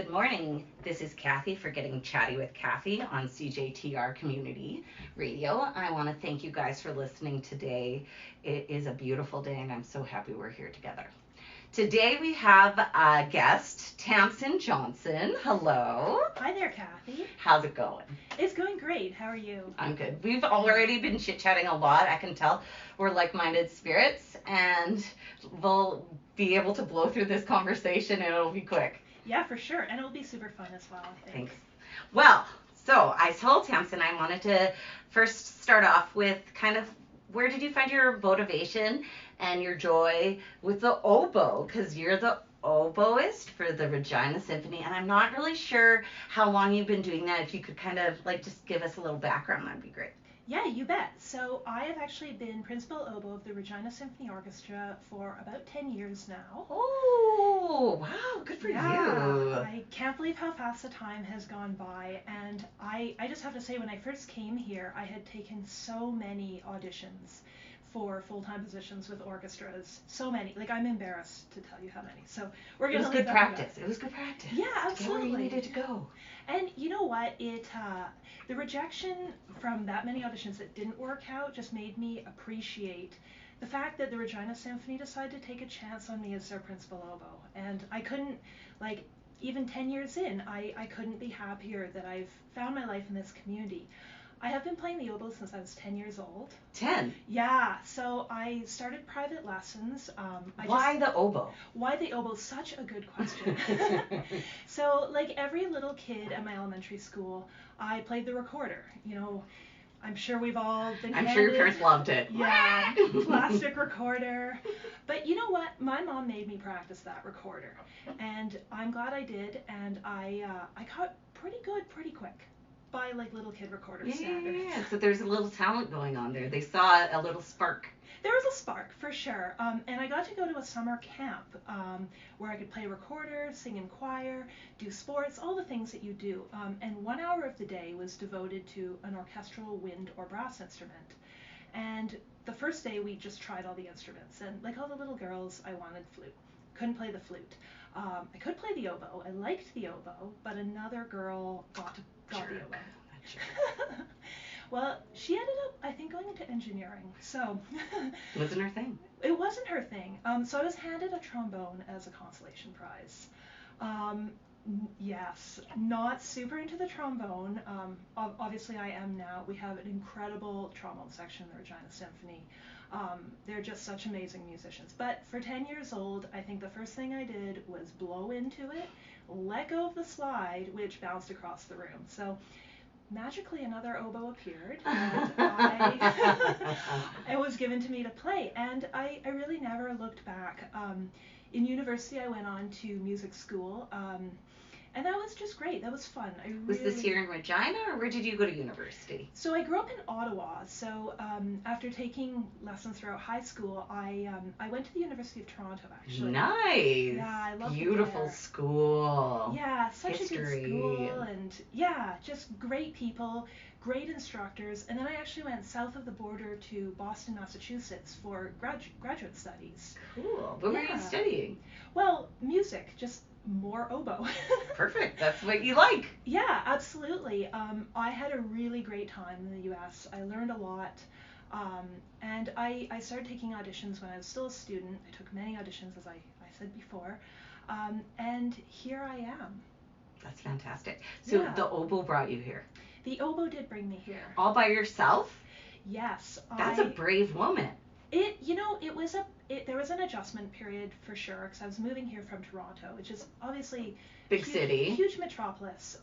Good morning. This is Kathy for Getting Chatty with Kathy on CJTR Community Radio. I want to thank you guys for listening today. It is a beautiful day, and I'm so happy we're here together. Today we have a guest, Tamsin Johnston. Hello. Hi there, Kathy. How's it going? It's going great. How are you? I'm good. We've already been chit-chatting a lot. I can tell we're like-minded spirits, and we'll be able to blow through this conversation, and it'll be quick. Yeah, for sure. And it'll be super fun as well, I think. Thanks. Well, so I told Tamsin I wanted to first start off with kind of where did you find your motivation and your joy with the oboe? Because you're the oboist for the Regina Symphony, and I'm not really sure how long you've been doing that. If you could kind of like just give us a little background, that'd be great. Yeah, you bet. So I have actually been principal oboe of the Regina Symphony Orchestra for about 10 years now. Oh, wow, good for you. I can't believe how fast the time has gone by. And I just have to say, when I first came here, I had taken so many auditions for full-time positions with orchestras. So many. Like, I'm embarrassed to tell you how many. So we're going to leave that. It was good practice. Yeah, absolutely. Get where you needed to go. And you know what? The rejection from that many auditions that didn't work out just made me appreciate the fact that the Regina Symphony decided to take a chance on me as their principal oboe. And I couldn't, like, even 10 years in, I couldn't be happier that I've found my life in this community. I have been playing the oboe since I was 10 years old. 10? Yeah, so I started private lessons. Why the oboe? Why the oboe? Such a good question. So, like every little kid at my elementary school, I played the recorder. You know, I'm sure we've all been I'm sure your parents loved it. Yeah, plastic recorder. But you know what? My mom made me practice that recorder. And I'm glad I did, and I got pretty good pretty quick by like little kid recorder standards. Yeah, so there's a little talent going on there. They saw a little spark. There was a spark, for sure. And I got to go to a summer camp where I could play recorder, sing in choir, do sports, all the things that you do. And 1 hour of the day was devoted to an orchestral wind or brass instrument. And the first day we just tried all the instruments. And like all the little girls, I wanted flute. Couldn't play the flute. I could play the oboe. I liked the oboe, but another girl got the oboe. Well, she ended up, I think, going into engineering. So wasn't her thing. It wasn't her thing. So I was handed a trombone as a consolation prize. Yes, not super into the trombone. Obviously, I am now. We have an incredible trombone section in the Regina Symphony. They're just such amazing musicians. But for 10 years old, I think the first thing I did was blow into it, let go of the slide, which bounced across the room. So magically another oboe appeared, and it was given to me to play, and I really never looked back. In university I went on to music school, and that was just great. That was fun. Was this here in Regina, or where did you go to university? So I grew up in Ottawa. So after taking lessons throughout high school, I went to the University of Toronto, actually. Nice. Yeah, I loved it. Beautiful school. Yeah, such History. a good school, and yeah, just great people, great instructors. And then I actually went south of the border to Boston, Massachusetts for graduate studies. Cool. What were you studying? Well, music, just more oboe. Perfect. That's what you like. Yeah, absolutely. I had a really great time in the U.S. I learned a lot. And I started taking auditions when I was still a student. I took many auditions, as I said before. And here I am. That's fantastic. So Yeah. the oboe brought you here? The oboe did bring me here. All by yourself? Yes. That's a brave woman. There was an adjustment period for sure, because I was moving here from Toronto, which is obviously big city, huge metropolis.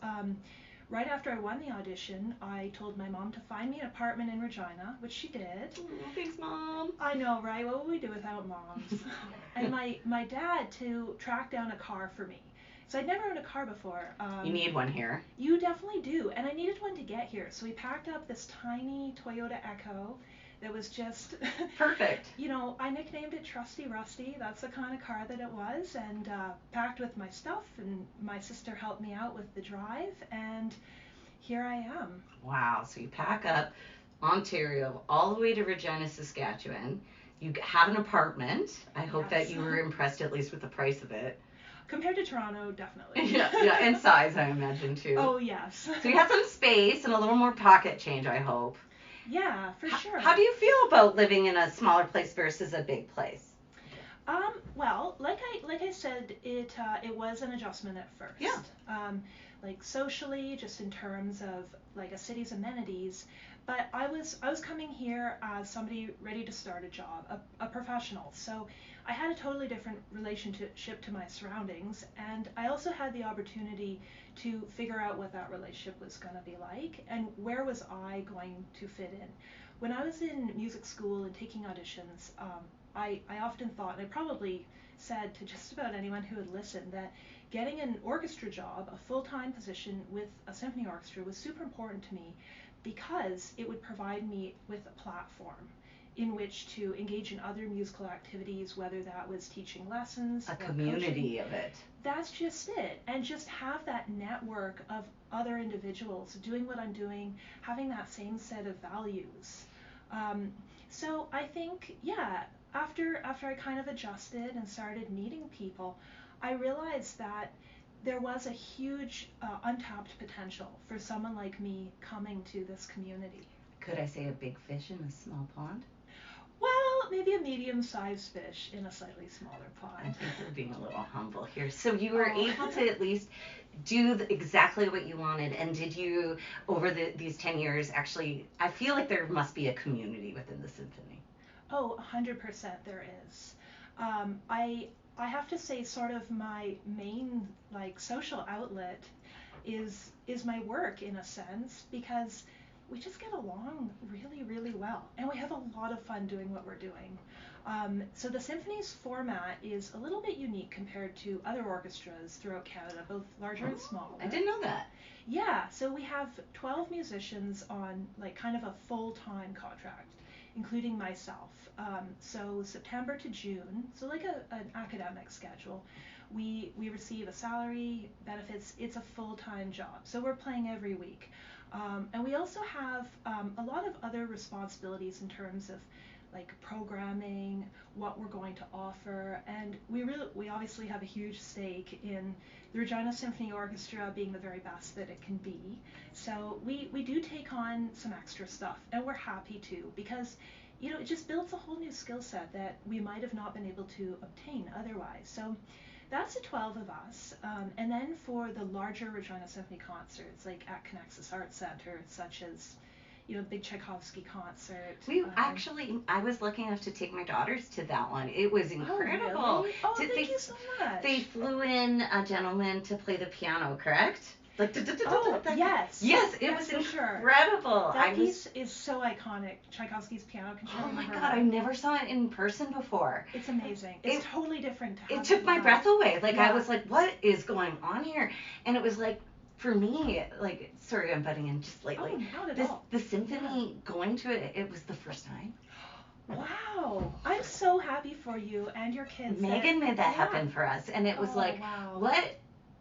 Right after I won the audition, I told my mom to find me an apartment in Regina, which she did. Oh, thanks, Mom. I know, right? What would we do without moms? And my dad to track down a car for me. So I'd never owned a car before. You need one here. You definitely do, and I needed one to get here. So we packed up this tiny Toyota Echo that was just perfect. You know, I nicknamed it Trusty Rusty. That's the kind of car that it was, and packed with my stuff, and my sister helped me out with the drive, and here I am. Wow, so you pack up Ontario all the way to Regina, Saskatchewan. You have an apartment. I hope that you were impressed at least with the price of it. Compared to Toronto, definitely. Yeah, and size, I imagine, too. Oh, yes. So you have some space and a little more pocket change, I hope. Yeah, for sure. How do you feel about living in a smaller place versus a big place? Well, like I said, it was an adjustment at first. Yeah. Like socially, just in terms of like a city's amenities, but I was coming here as somebody ready to start a job, a professional. So I had a totally different relationship to my surroundings, and I also had the opportunity to figure out what that relationship was going to be like and where was I going to fit in. When I was in music school and taking auditions, I often thought, and I probably said to just about anyone who would listen, that getting an orchestra job, a full-time position with a symphony orchestra, was super important to me because it would provide me with a platform in which to engage in other musical activities, whether that was teaching lessons, A or community coaching. of it. That's just it. And just have that network of other individuals doing what I'm doing, having that same set of values. So I think, yeah, after I kind of adjusted and started meeting people, I realized that there was a huge untapped potential for someone like me coming to this community. Could I say a big fish in a small pond? Well, maybe a medium-sized fish in a slightly smaller I pond. think we're being a little humble here. So you were Oh. able to at least do exactly what you wanted, and did you, over these 10 years, actually, I feel like there must be a community within the symphony. Oh, 100% there is. I have to say, sort of my main like social outlet is my work in a sense, because we just get along really, really well, and we have a lot of fun doing what we're doing. So the symphony's format is a little bit unique compared to other orchestras throughout Canada, both larger and smaller. I didn't know that. Yeah, so we have 12 musicians on like kind of a full-time contract, including myself. So September to June, so like an academic schedule, we receive a salary, benefits. It's a full-time job, so we're playing every week. And we also have a lot of other responsibilities in terms of like programming, what we're going to offer, and we obviously have a huge stake in the Regina Symphony Orchestra being the very best that it can be. So we do take on some extra stuff, and we're happy to, because it just builds a whole new skill set that we might have not been able to obtain otherwise. So that's the 12 of us. And then for the larger Regina Symphony concerts, like at Connexus Arts Center, such as the big Tchaikovsky concert. I was lucky enough to take my daughters to that one. It was incredible. Oh, really? Oh, thank you so much. They flew in a gentleman to play the piano, correct? Like, oh, yes. Yes, it yes, was sure. incredible. That piece is so iconic, Tchaikovsky's Piano Concerto. Oh my God, I never saw it in person before. It's amazing. It's totally different. It took my breath away. Like, I was like, what is going on here? And it was like, for me, like, sorry, I'm butting in just slightly. Oh, not at all. The symphony, going to it, it was the first time. Wow. I'm so happy for you and your kids. Megan made that happen for us. And it was like, wow. what?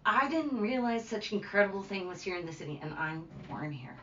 I didn't realize such incredible thing was here in the city, and I'm born here.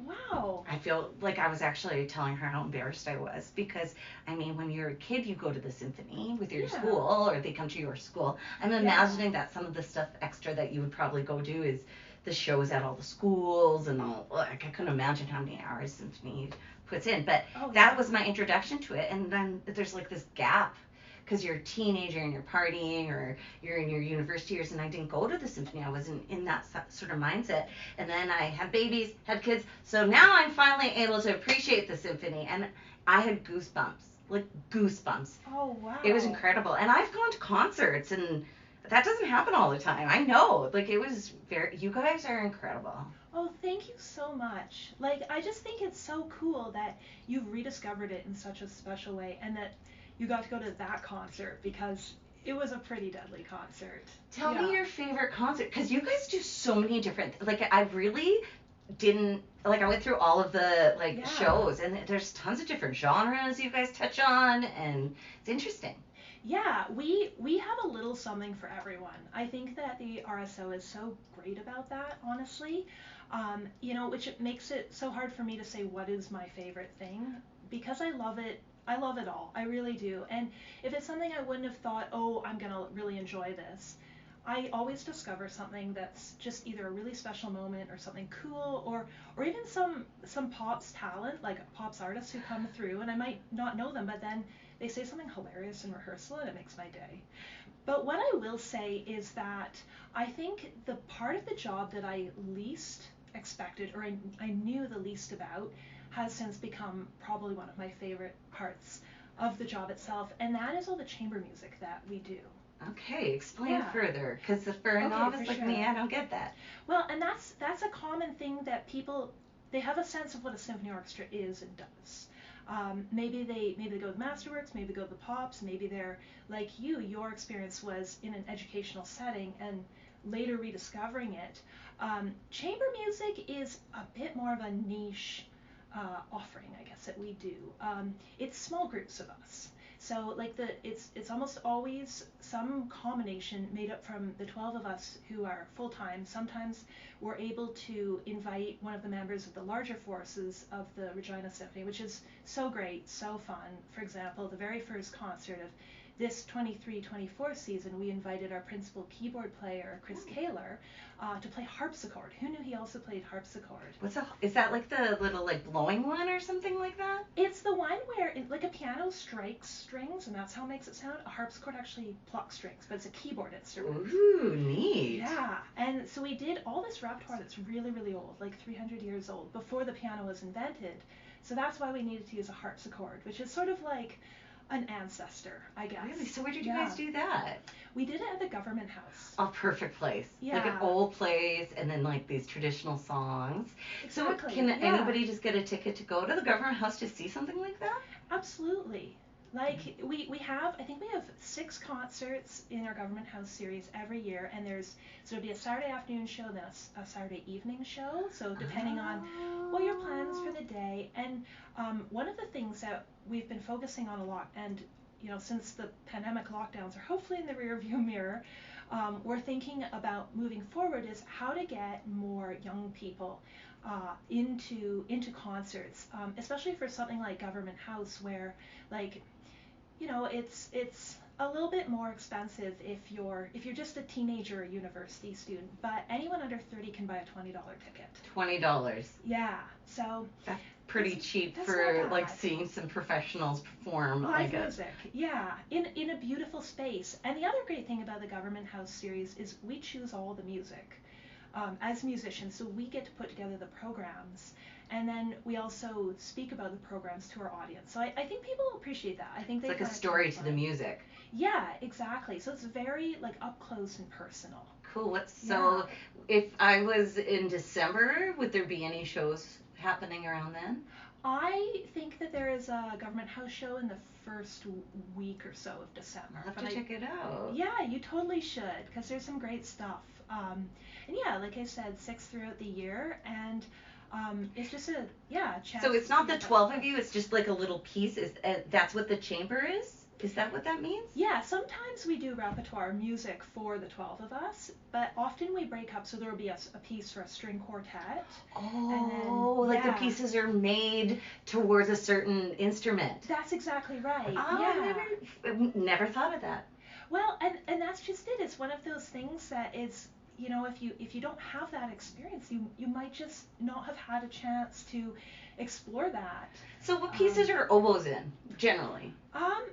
Wow. I feel like I was actually telling her how embarrassed I was, because, I mean, when you're a kid, you go to the symphony with your school, or they come to your school. I'm imagining that some of the stuff extra that you would probably go do is the shows at all the schools and all. Like, I couldn't imagine how many hours symphony puts in. But that was my introduction to it, and then there's like this gap, because you're a teenager and you're partying, or you're in your university years, and I didn't go to the symphony. I wasn't in that sort of mindset. And then I had babies, had kids, so now I'm finally able to appreciate the symphony, and I had goosebumps, like goosebumps. Oh, wow. It was incredible. And I've gone to concerts, and that doesn't happen all the time. I know, like, it was you guys are incredible. Oh, thank you so much. Like, I just think it's so cool that you've rediscovered it in such a special way, and that you got to go to that concert, because it was a pretty deadly concert. Tell me your favorite concert, because you guys do so many different, like, I really didn't, like, I went through all of the, like, shows, and there's tons of different genres you guys touch on, and it's interesting. Yeah, we have a little something for everyone. I think that the RSO is so great about that, honestly, which makes it so hard for me to say what is my favorite thing, because I love it. I love it all. I really do. And if it's something I wouldn't have thought, oh, I'm going to really enjoy this, I always discover something that's just either a really special moment or something cool, or even some pops talent, like pops artists who come through, and I might not know them, but then they say something hilarious in rehearsal and it makes my day. But what I will say is that I think the part of the job that I least expected, or I knew the least about, has since become probably one of my favorite parts of the job itself, and that is all the chamber music that we do. Okay, explain further, because for a novice like me, I don't get that. Well, and that's a common thing that people, they have a sense of what a symphony orchestra is and does. Maybe they go to the masterworks, maybe they go to the pops, maybe they're like you. Your experience was in an educational setting and later rediscovering it. Chamber music is a bit more of a niche offering, I guess, that we do. It's small groups of us. So like it's almost always some combination made up from the 12 of us who are full-time. Sometimes we're able to invite one of the members of the larger forces of the Regina Symphony, which is so great, so fun. For example, the very first concert of this 23-24 season, we invited our principal keyboard player, Chris Kaler, to play harpsichord. Who knew he also played harpsichord? Is that like the little like blowing one or something like that? It's the one where like a piano strikes strings and that's how it makes it sound. A harpsichord actually plucks strings, but it's a keyboard instrument. Ooh, neat. Yeah, and so we did all this repertoire that's really, really old, like 300 years old, before the piano was invented. So that's why we needed to use a harpsichord, which is sort of like an ancestor, I guess. Really? So where did you guys do that? We did it at the government house. A perfect place. Yeah. Like an old place, and then like these traditional songs. Exactly. So can anybody just get a ticket to go to the government house to see something like that? Absolutely. Like we have, I think we have 6 concerts in our government house series every year, and so it'll be a Saturday afternoon show, then a Saturday evening show. So depending on what your plans for the day, and one of the things that we've been focusing on a lot, and since the pandemic lockdowns are hopefully in the rearview mirror, we're thinking about moving forward is how to get more young people into concerts, especially for something like Government House, where like it's a little bit more expensive if you're just a teenager or university student, but anyone under 30 can buy a $20 ticket. $20. Yeah, so that's pretty cheap that's for like seeing some professionals perform live music. Yeah, in a beautiful space. And the other great thing about the Government House series is we choose all the music as musicians, so we get to put together the programs. And then we also speak about the programs to our audience. So I think people appreciate that. I think it's like a story to the music. Yeah, exactly. So it's very like up close and personal. Cool. So if I was in December, would there be any shows happening around then? I think that there is a Government House show in the first week or so of December. I'll have to check it out. Yeah, you totally should, because there's some great stuff. And yeah, like I said, 6 throughout the year, and it's just a chance. So it's not the 12 of you, it's just like a little piece. That's what the chamber is? Is that what that means? Yeah, sometimes we do repertoire music for the 12 of us, but often we break up, so there will be a piece for a string quartet. Oh, and then, like the pieces are made towards a certain instrument. That's exactly right. Oh, I never thought of that. Well, and that's just it. It's one of those things that is, if you don't have that experience, you might just not have had a chance to explore that. So what pieces are oboes in, generally?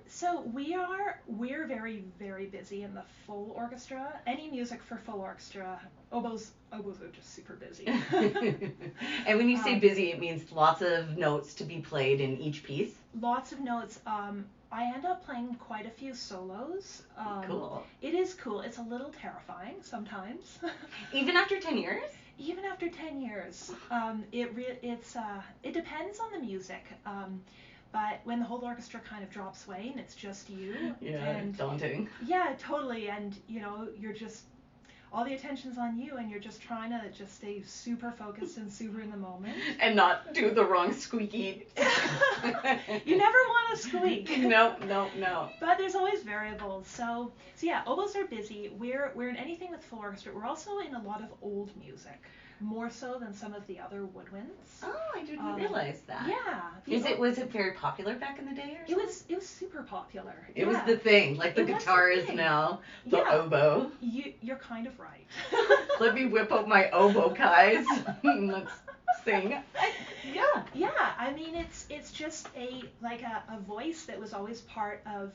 So we're very, very busy in the full orchestra. Any music for full orchestra, oboes are just super busy. And when you say busy, it means lots of notes to be played in each piece? Lots of notes. I end up playing quite a few solos. Cool. It is cool. It's a little terrifying sometimes. Even after 10 years? Even after 10 years. It depends on the music. But when the whole orchestra kind of drops away and it's just you. Yeah, daunting. Yeah, totally. And, you're just all the attention's on you, and you're just trying to just stay super focused and super in the moment. And not do the wrong squeaky. You never want to squeak. No. But there's always variables. So yeah, oboes are busy. We're in anything with full orchestra. We're also in a lot of old music, more so than some of the other woodwinds. Oh, I didn't realize that. Yeah. Was it very popular back in the day or something? It was super popular. It was the thing, like the guitar is now the oboe. You're kind of right. Let me whip out my oboe, guys. Let's sing. Yeah, I mean it's just a voice that was always part of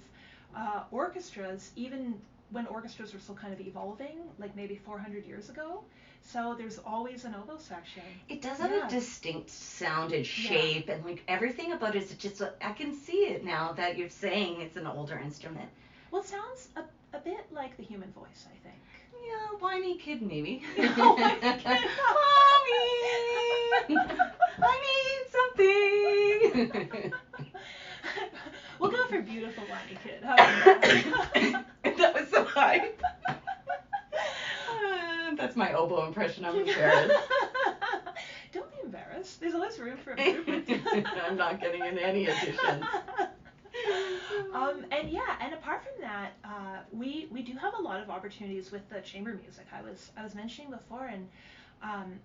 orchestras, even when orchestras were still kind of evolving, like maybe 400 years ago. So there's always an oboe section. It does have a distinct sound and shape, and like everything about it is just, I can see it now that you're saying it's an older instrument. Well, it sounds a bit like the human voice, I think. Yeah, whiny kid maybe. Mommy, I need something. We'll go for beautiful whiny kid. How about that? That was so high. That's my oboe impression. I'm embarrassed. Don't be embarrassed. There's always room for improvement. I'm not getting in any additions. And apart from that, we do have a lot of opportunities with the chamber music. I was mentioning before, and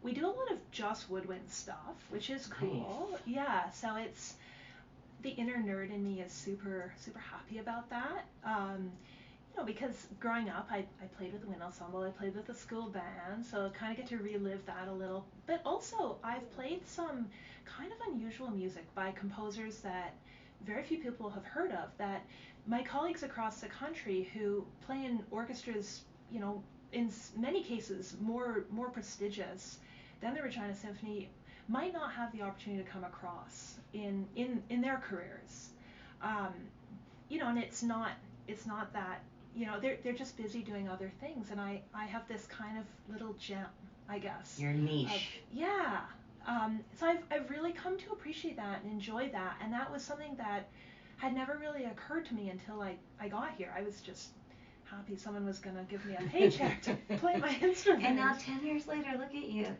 we do a lot of just woodwind stuff, which is cool. Nice. Yeah, so it's the inner nerd in me is super happy about that. Because growing up, I played with the wind ensemble, I played with the school band, so kind of get to relive that a little. But also, I've played some kind of unusual music by composers that very few people have heard of, that my colleagues across the country who play in orchestras, in many cases more prestigious than the Regina Symphony, might not have the opportunity to come across in their careers. And it's not that, they're just busy doing other things, and I have this kind of little gem, I guess. Your niche. So I've really come to appreciate that and enjoy that, and that was something that had never really occurred to me until I got here. I was just happy someone was going to give me a paycheck to play my instrument. And now 10 years later, look at you.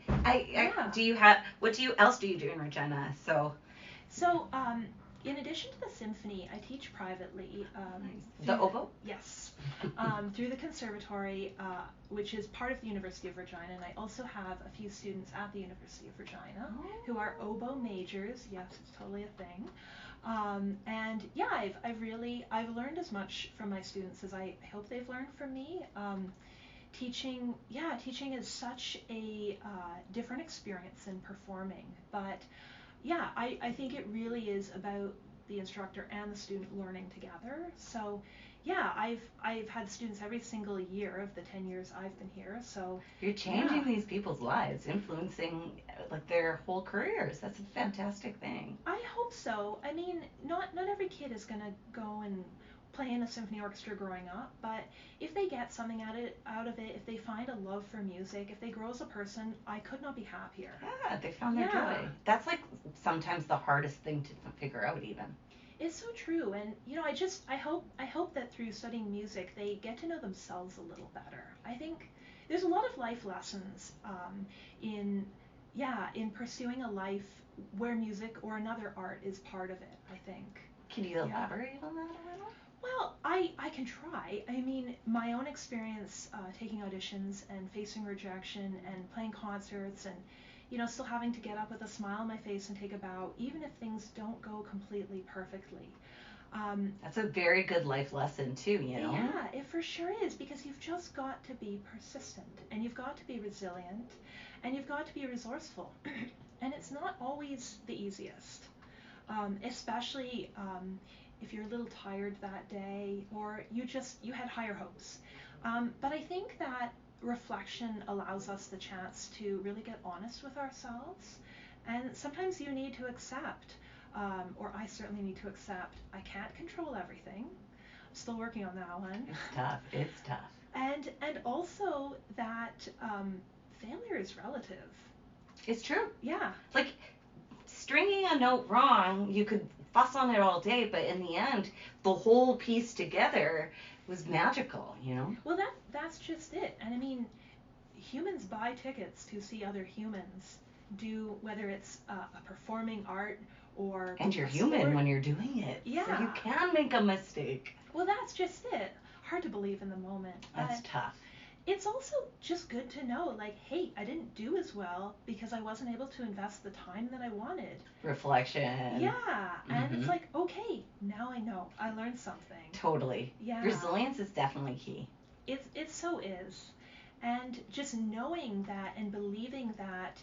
What else do you do in Regina? So in addition to the symphony, I teach privately. The oboe? Yes. Through the conservatory, which is part of the University of Regina, and I also have a few students at the University of Regina who are oboe majors. Yes, it's totally a thing. I've learned as much from my students as I hope they've learned from me. Teaching is such a different experience than performing, but I think it really is about the instructor and the student learning together. So I've had students every single year of the 10 years I've been here. So you're changing these people's lives, influencing like their whole careers. That's a fantastic thing. I hope so. I mean, not every kid is going to go and play in a symphony orchestra growing up, but if they get something out of it, if they find a love for music, if they grow as a person, I could not be happier. Yeah, they found their joy. That's like sometimes the hardest thing to figure out even. It's so true, and I hope that through studying music they get to know themselves a little better. I think there's a lot of life lessons in pursuing a life where music or another art is part of it, I think. Can you elaborate on that a little? Well, I can try. I mean, my own experience taking auditions and facing rejection and playing concerts and, still having to get up with a smile on my face and take a bow, even if things don't go completely perfectly. That's a very good life lesson too, Yeah, it for sure is, because you've just got to be persistent, and you've got to be resilient, and you've got to be resourceful. And it's not always the easiest, especially if you're a little tired that day, or you had higher hopes. But I think that reflection allows us the chance to really get honest with ourselves, and sometimes you need to accept, or I certainly need to accept, I can't control everything. I'm still working on that one. It's tough. And also that failure is relative. It's true. Yeah. Like stringing a note wrong, you could fuss on it all day, but in the end, the whole piece together was magical, Well, that's just it. And I mean, humans buy tickets to see other humans do, whether it's a performing art or And you're a human sport. when you're doing it. Yeah. So you can make a mistake. Well, that's just it. Hard to believe in the moment. That's But tough. it's also just good to know, like, hey, I didn't do as well because I wasn't able to invest the time that I wanted. Reflection. Yeah, and it's like, okay, now I know. I learned something. Totally. Yeah. Resilience is definitely key. It so is. And just knowing that and believing that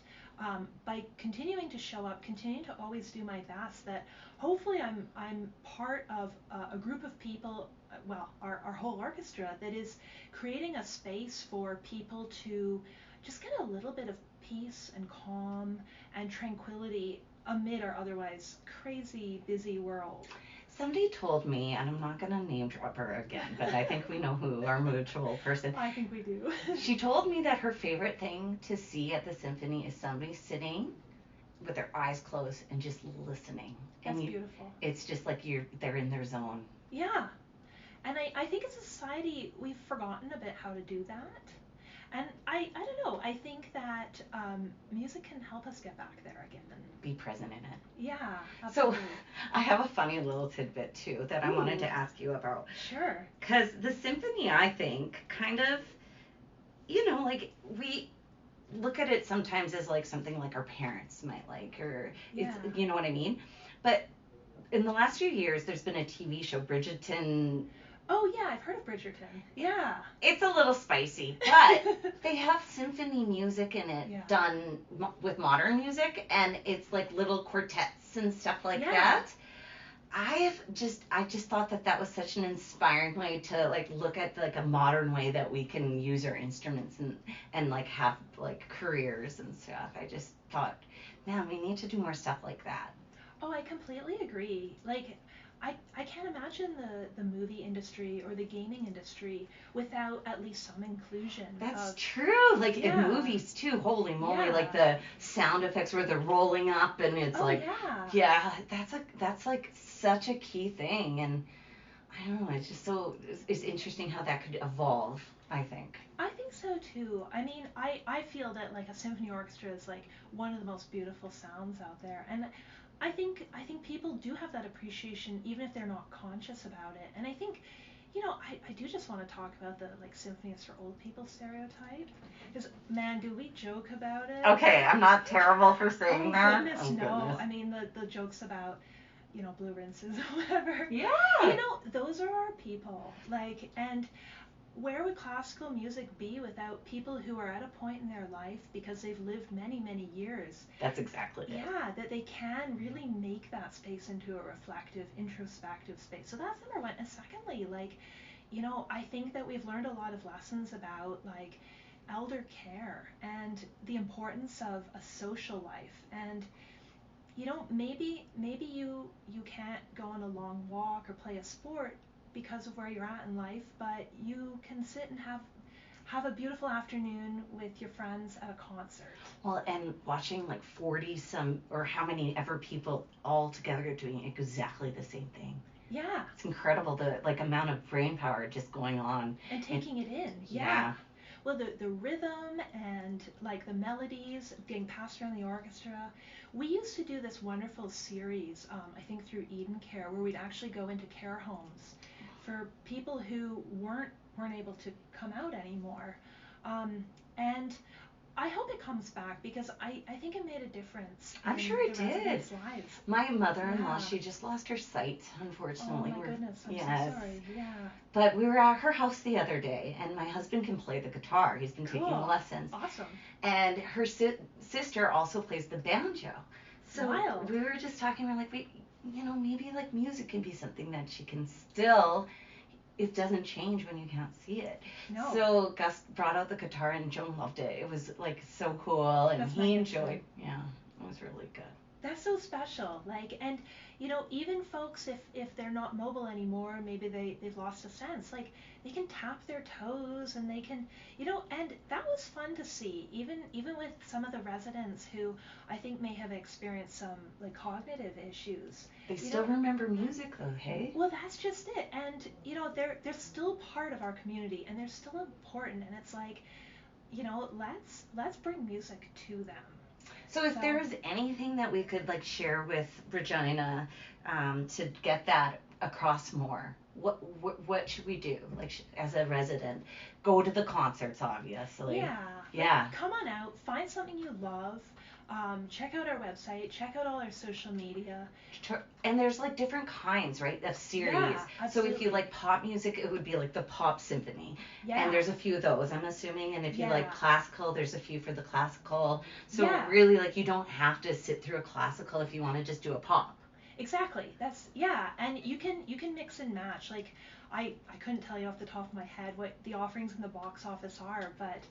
by continuing to show up, continuing to always do my best, that hopefully I'm part of a group of people, well, our whole orchestra, that is creating a space for people to just get a little bit of peace and calm and tranquility amid our otherwise crazy busy world. Somebody told me, and I'm not going to name drop her again, but I think we know who, our mutual person. I think we do. She told me that her favorite thing to see at the symphony is somebody sitting with their eyes closed and just listening. That's And beautiful. It's just like they're in their zone. Yeah. And I think as a society, we've forgotten a bit how to do that. And I don't know, I think that music can help us get back there again. Be present in it. Yeah, absolutely. So I have a funny little tidbit too that I wanted to ask you about. Sure. Because the symphony, I think, kind of, like we look at it sometimes as like something like our parents might like, or it's, you know what I mean? But in the last few years, there's been a TV show, Bridgerton. Oh yeah, I've heard of Bridgerton. Yeah. It's a little spicy, but they have symphony music in it done with modern music, and it's like little quartets and stuff like that. I just thought that was such an inspiring way to like look at like a modern way that we can use our instruments and like have like careers and stuff. I just thought, man, we need to do more stuff like that. Oh, I completely agree. Like, I can't imagine the movie industry or the gaming industry without at least some inclusion. That's true. Like in movies too, holy moly, like the sound effects where they're rolling up and it's that's like such a key thing. And I don't know, it's just it's interesting how that could evolve, I think. I think so too. I mean, I feel that like a symphony orchestra is like one of the most beautiful sounds out there. And I think people do have that appreciation even if they're not conscious about it. And I think, I do just want to talk about the like symphony is for old people stereotype. Because man, do we joke about it? Okay, I'm not terrible for saying that. Goodness, no. I mean the jokes about, blue rinses or whatever. Yeah. Those are our people. Like, and where would classical music be without people who are at a point in their life, because they've lived many, many years? That's exactly it. Yeah, that they can really make that space into a reflective, introspective space. So that's number one. And secondly, like, I think that we've learned a lot of lessons about, like, elder care and the importance of a social life. And, maybe you can't go on a long walk or play a sport because of where you're at in life, but you can sit and have a beautiful afternoon with your friends at a concert. Well, and watching like 40 some or how many ever people all together doing exactly the same thing. Yeah. It's incredible the like amount of brain power just going on. And taking it in. Yeah. Well, the rhythm and like the melodies being passed around the orchestra. We used to do this wonderful series, I think through Eden Care, where we'd actually go into care homes for people who weren't able to come out anymore. And I hope it comes back because I think it made a difference. I'm sure it did. Lives. My mother-in-law, she just lost her sight, unfortunately. Oh my goodness, I'm so sorry. Yeah. But we were at her house the other day, and my husband can play the guitar. He's been taking lessons. Awesome. And her sister also plays the banjo. So we were just talking, we're like, maybe like music can be something that she can still. It doesn't change when you can't see it. No. So Gus brought out the guitar and Joan loved it. It was like so cool, and he enjoyed. Yeah, it was really good. That's so special. Like, and even folks if they're not mobile anymore, maybe they've lost a sense. Like, they can tap their toes and they can, and that was fun to see. Even with some of the residents who I think may have experienced some like cognitive issues. They still remember music though, hey? Well, that's just it. And they're still part of our community and they're still important. And it's like, let's bring music to them. So if there was anything that we could like share with Regina to get that across more, what should we do? Like as a resident, go to the concerts, obviously. Yeah. Yeah. Come on out, find something you love. Check out our website, check out all our social media. And there's like different kinds, right, of series. Yeah, so if you like pop music, it would be like the Pop Symphony. Yeah. And there's a few of those, I'm assuming. And if you like classical, there's a few for the classical. So really, like, you don't have to sit through a classical if you want to just do a pop. Exactly. And you can mix and match. Like I couldn't tell you off the top of my head what the offerings in the box office are, but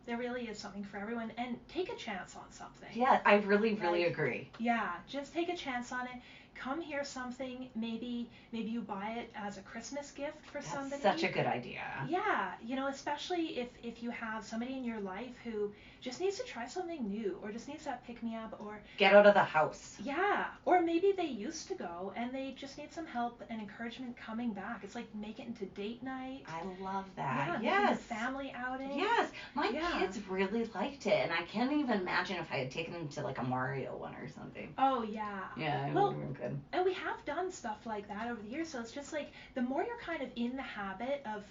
there really is something for everyone, and take a chance on something. Yeah, I really agree. Yeah, just take a chance on it. Come hear something. Maybe you buy it as a Christmas gift for somebody. That's such a good idea. Yeah, especially if you have somebody in your life who just needs to try something new, or just needs that pick me up, or get out of the house. Yeah, or maybe they used to go and they just need some help and encouragement coming back. It's like make it into date night. I love that. Yeah, make it a family outing. Yes, my kids really liked it, and I can't even imagine if I had taken them to like a Mario one or something. Oh yeah. Yeah, it would have been good. And we have done stuff like that over the years, so it's just like the more you're kind of in the habit of,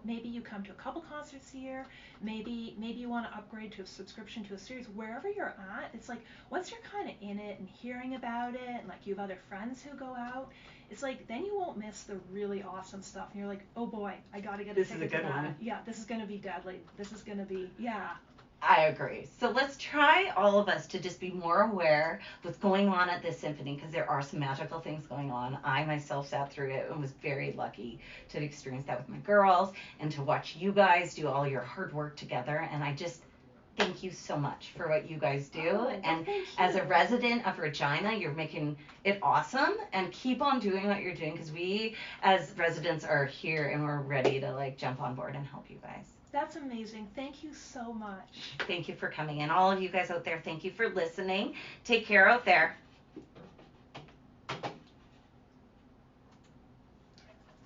maybe you come to a couple concerts a year, maybe you want to upgrade to a subscription to a series, wherever you're at, it's like once you're kind of in it and hearing about it, and like you have other friends who go out, it's like then you won't miss the really awesome stuff, and you're like, oh boy, I gotta get a ticket to that. This is a good one. Yeah, this is gonna be deadly. This is gonna be, I agree. So let's try, all of us, to just be more aware of what's going on at this symphony, because there are some magical things going on. I myself sat through it and was very lucky to have experienced that with my girls, and to watch you guys do all your hard work together. And I just thank you so much for what you guys do. And as a resident of Regina, you're making it awesome, and keep on doing what you're doing, because we as residents are here and we're ready to like jump on board and help you guys. That's amazing. Thank you so much. Thank you for coming. And all of you guys out there, thank you for listening. Take care out there.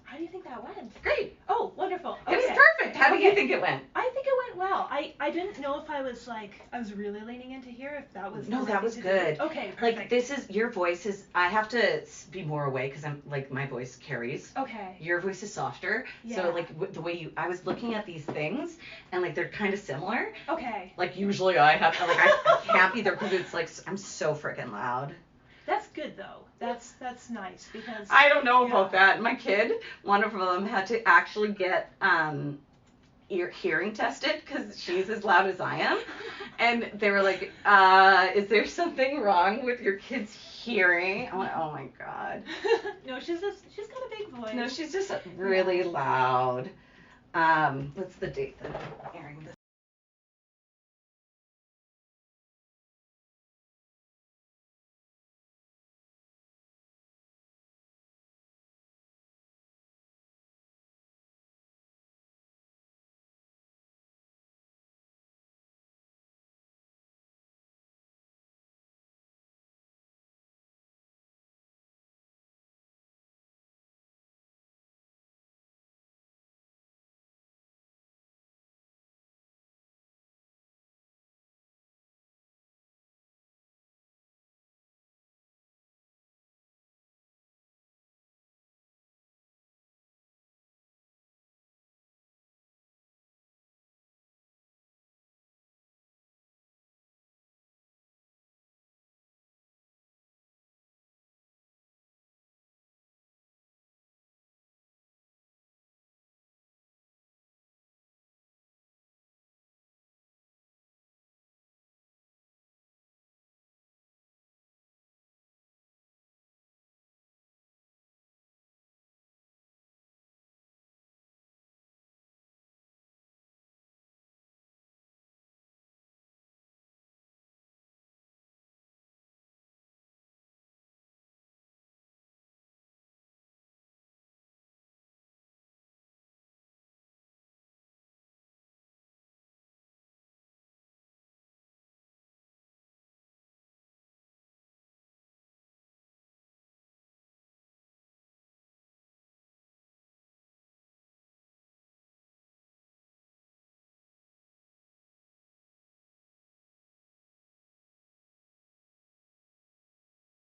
How do you think that went? Great. Oh, wonderful. Okay. It was perfect. How do you think it went? I think it went well. I didn't know if I was really leaning into here, if that was... No, that was good. Okay, perfect. Like, your voice is, I have to be more awake because I'm, like, my voice carries. Okay. Your voice is softer. Yeah. So, like, the way I was looking at these things, and, like, they're kind of similar. Okay. Like, usually I have, like, I can't be there because it's, like, I'm so freaking loud. That's good, though. That's nice, because... I don't know about that. My kid, one of them had to actually get hearing tested because she's as loud as I am. And they were like, is there something wrong with your kid's hearing? I'm like, oh my God. No, she's got a big voice. No, she's just really loud. What's the date that I'm airing this?